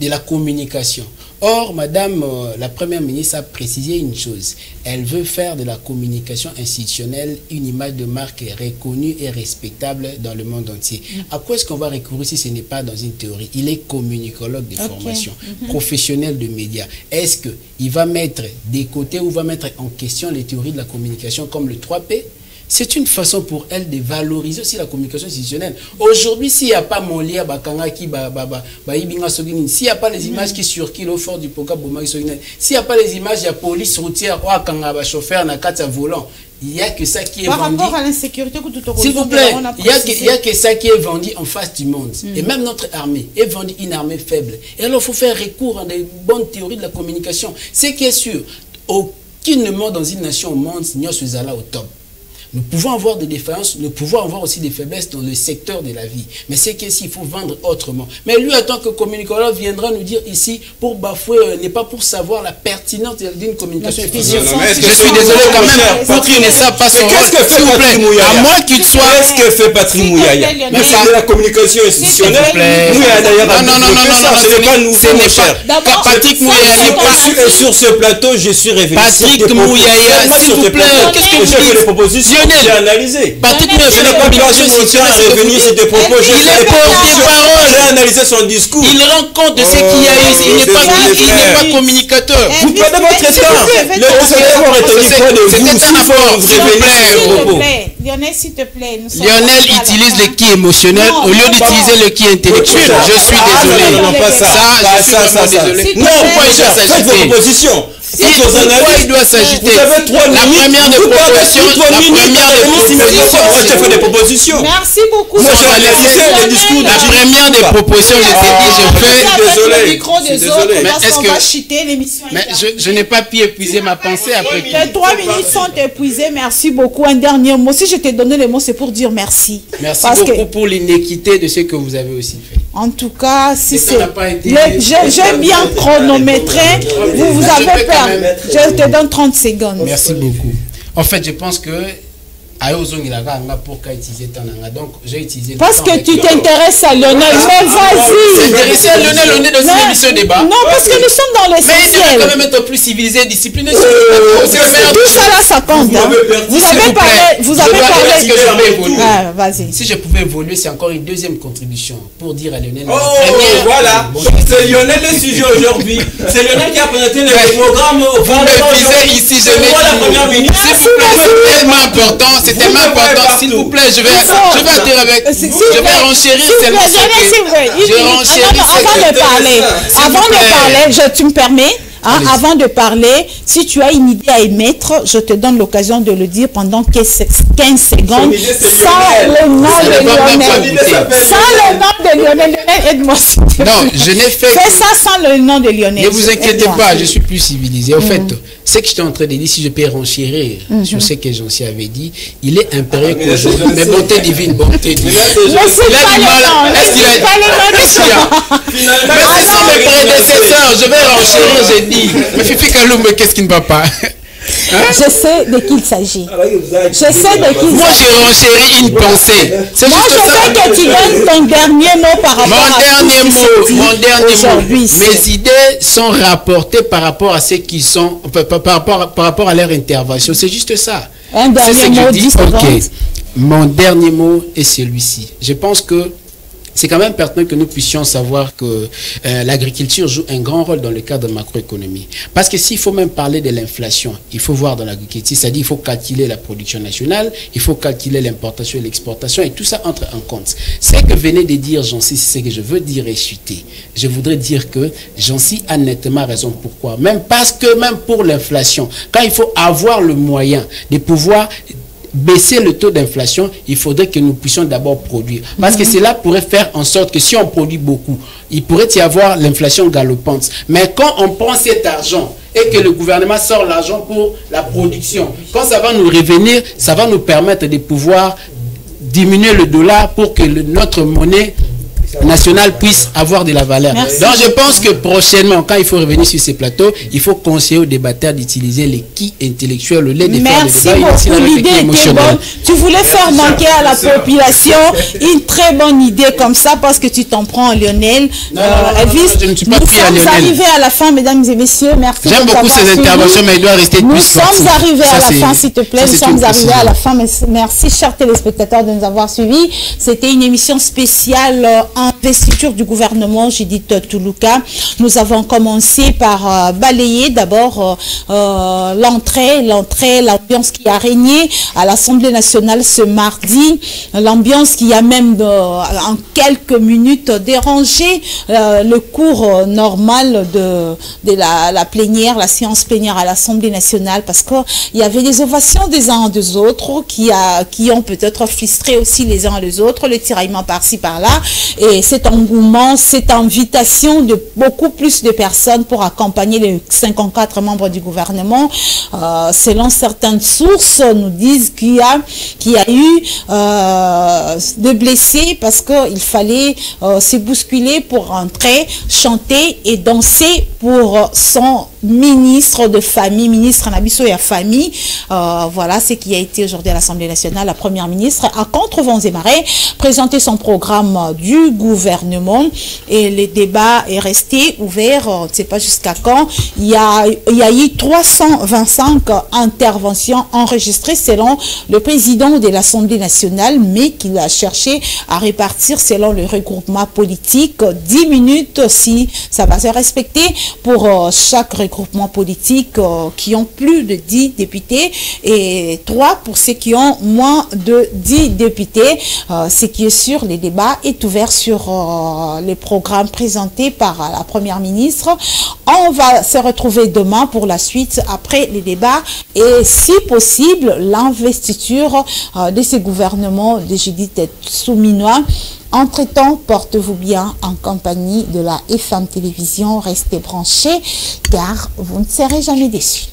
de la communication. Or, Madame la Première ministre a précisé une chose. Elle veut faire de la communication institutionnelle une image de marque reconnue et respectable dans le monde entier. À quoi est-ce qu'on va recourir si ce n'est pas dans une théorie? Il est communicologue de formation, professionnel de médias. Est-ce qu'il va mettre des côtés ou va mettre en question les théories de la communication comme le 3P? C'est une façon pour elle de valoriser aussi la communication institutionnelle. Aujourd'hui, s'il n'y a pas mon lien, s'il n'y a pas les images qui circulent au fort du Poka, s'il n'y a pas les images de la police routière, chauffeur, volant, il n'y a que ça qui est vendu. Par rapport à l'insécurité, s'il vous plaît, il n'y a que ça qui est vendu en face du monde. Et même notre armée est vendue une armée faible. Et alors, il faut faire recours à des bonnes théories de la communication. Ce qui est sûr, aucunement dans une nation au monde, nous sommes là au top. Nous pouvons avoir des défaillances, nous pouvons avoir aussi des faiblesses dans le secteur de la vie. Mais c'est qu'ici, il faut vendre autrement. Mais lui, en tant que communicologue, viendra nous dire ici, pour bafouer, n'est pas pour savoir la pertinence d'une communication efficiente. Je suis désolé quand même, Patrick ne sait pas son rôle. Qu'est-ce que fait Patrick Mouyaya? À moins qu'il soit... Qu'est-ce que fait Patrick Mouyaya? Mais c'est de la communication institutionnelle. Mouyaya d'ailleurs a développé ça. Ce n'est pas nouveau, mon cher. Patrick Mouyaya n'est pas... Sur ce plateau, je suis révélé. Patrick Mouyaya, s'il vous plaît, qu'est-ce que vous dites? Les propositions. J'ai analysé. Patrick je n'ai pas perdu mon temps à revenir sur tes propos. Il est porte-parole. J'ai analysé son discours. Il rend compte de ce qu'il y a eu. Il n'est pas communicateur. Vous prenez votre temps. Le secrétaire retenu quoi de vous? S'il vous plaît. Lionel, s'il te plaît. Lionel utilise le qui émotionnel au lieu d'utiliser le qui intellectuel. Je suis désolé. Non, pas ça. Non, pourquoi il doit s'agiter? Faites vos propositions. Pourquoi il doit s'agiter? Vous avez 3 minutes. La première des propositions. Merci beaucoup. La première des propositions, je t'ai dit, je fais. Désolé. Mais je n'ai pas pu épuiser ma pensée après. Les 3 minutes sont épuisées. Merci beaucoup. Un dernier mot. Si je t'ai donné les mots, c'est pour dire merci. Merci beaucoup pour l'inéquité de ce que vous avez aussi fait. En tout cas, si c'est... J'ai bien chronométré. Vous avez peur. Je te donne 30 secondes. Merci beaucoup. En fait, je pense que donc j'ai utilisé parce que tu t'intéresses à Lionel. Mais vas-y. laisser Lionel au nez de cette émission débat. Non, parce que nous sommes dans Mais il devrait l'essentiel. quand même être plus civilisé, discipliné. Tout ça là, ça compte. Hein. Vous avez parlé. Ah, vas-y. Si je pouvais évoluer, c'est encore une deuxième contribution pour dire à Lionel. Oh, voilà. C'est Lionel le sujet aujourd'hui. C'est Lionel qui a présenté le programme au ici, je vais la première ministre. c'est tellement important, c'est tellement important. S'il vous plaît, je vais atterrir avec. Je vais renchérir tellement ce que. Je renchéris Avant de parler, tu me permets? Hein, avant de parler, si tu as une idée à émettre, je te donne l'occasion de le dire pendant 15 secondes sans le nom de Lionel. Sans le nom de Lionel. Aide-moi. Non, je n'ai fait. Fais ça sans le nom de Lionel. Ne vous inquiétez pas, je suis plus civilisé. Au fait, ce que j'étais en train de dire, si je peux renchérir sur ce que Jancy avait dit, il est impérieux qu'aujourd'hui, mais bonté divine, bonté divine. Il a du mal. Est-ce qu'il a. Mais ce sont mes prédécesseurs, je vais renchérir, j'ai dit. Mais Fifi Kaloum, qu'est-ce qui ne va pas? Je sais de qui il s'agit. Moi, j'ai renchéri une pensée. Moi, je veux que tu donnes ton dernier mot par rapport à mon dernier mot. Mes idées sont rapportées par rapport à ceux qui sont, par rapport à leur intervention. C'est juste ça. Un dernier mot, 10 secondes. Mon dernier mot est celui-ci. Je pense que c'est quand même pertinent que nous puissions savoir que l'agriculture joue un grand rôle dans le cadre de macroéconomie. Parce que s'il faut même parler de l'inflation, il faut voir dans l'agriculture, c'est-à-dire il faut calculer la production nationale, il faut calculer l'importation et l'exportation, et tout ça entre en compte. Ce que venait de dire Jancy, c'est ce que je veux dire et chuter. Je voudrais dire que Jancy a nettement raison. Pourquoi? Même parce que même pour l'inflation, quand il faut avoir le moyen de pouvoir baisser le taux d'inflation, il faudrait que nous puissions d'abord produire. Parce que cela pourrait faire en sorte que si on produit beaucoup, il pourrait y avoir l'inflation galopante. Mais quand on prend cet argent et que le gouvernement sort l'argent pour la production, quand ça va nous revenir, ça va nous permettre de pouvoir diminuer le dollar pour que notre monnaie nationale puisse avoir de la valeur. Merci. Donc je pense que prochainement, quand il faut revenir sur ces plateaux, il faut conseiller aux débatteurs d'utiliser les qui intellectuels, le lait de faire le débat. Merci beaucoup, l'idée était bonne. Tu voulais faire manquer à la population une très bonne idée comme ça parce que tu t'en prends, Lionel. Elvis, je ne suis pas pris à Lionel. Nous sommes arrivés à la fin, mesdames et messieurs. Merci. J'aime beaucoup ces interventions, mais il doit rester plus. Nous sommes arrivés à la fin, s'il te plaît. Nous sommes arrivés à la fin. Merci, chers téléspectateurs, de nous avoir suivis. C'était une émission spéciale investiture du gouvernement Judith Toulouka. Nous avons commencé par balayer d'abord l'ambiance qui a régné à l'Assemblée nationale ce mardi, l'ambiance qui a même en quelques minutes dérangé le cours normal de la plénière, la séance plénière à l'Assemblée nationale, parce qu'il y avait des ovations des uns des autres qui ont peut-être frustré aussi les uns les autres, le tiraillement par-ci par-là, et cet engouement, cette invitation de beaucoup plus de personnes pour accompagner les 54 membres du gouvernement, selon certaines sources, nous disent qu'il y a eu de blessés parce qu'il fallait se bousculer pour rentrer, chanter et danser pour son ministre de famille, ministre Nabiso et famille. Voilà ce qui a été aujourd'hui à l'Assemblée nationale. La première ministre a contre vents et marées présenté son programme du gouvernement et le débat est resté ouvert. On ne sait pas jusqu'à quand. Il y a eu 325 interventions enregistrées selon le président de l'Assemblée nationale, mais qu'il a cherché à répartir selon le regroupement politique 10 minutes si ça va se respecter pour chaque regroupement politique qui ont plus de 10 députés et 3 pour ceux qui ont moins de 10 députés. Ce qui est sûr, le débat est ouvert sur les programmes présentés par la première ministre. On va se retrouver demain pour la suite après les débats et si possible l'investiture de ce gouvernement de Judith Souminois. Entre-temps, portez-vous bien en compagnie de la FM Télévision. Restez branchés car vous ne serez jamais déçus.